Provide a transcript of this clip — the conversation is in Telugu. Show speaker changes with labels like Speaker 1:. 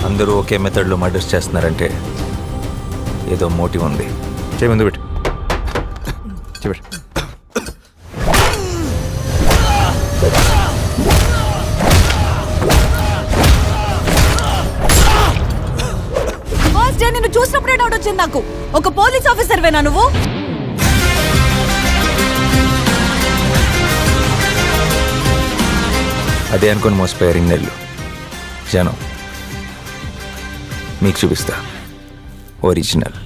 Speaker 1: అందరూ ఒకే మెథడ్లో మర్డర్స్ చేస్తున్నారంటే ఏదో మోటివ్ ఉంది. చేయి ముందు పెట్టు. చెప్పండి.
Speaker 2: ఫస్ట్ డే నిన్ను చూసినప్పుడే డౌట్ వచ్చింది నాకు. ఒక పోలీస్ ఆఫీసర్ వేనా నువ్వు?
Speaker 1: అదే అనుకుని మోసపోయారు ఇన్నేళ్ళు. జనం మీకు చూపిస్తా ఒరిజినల్.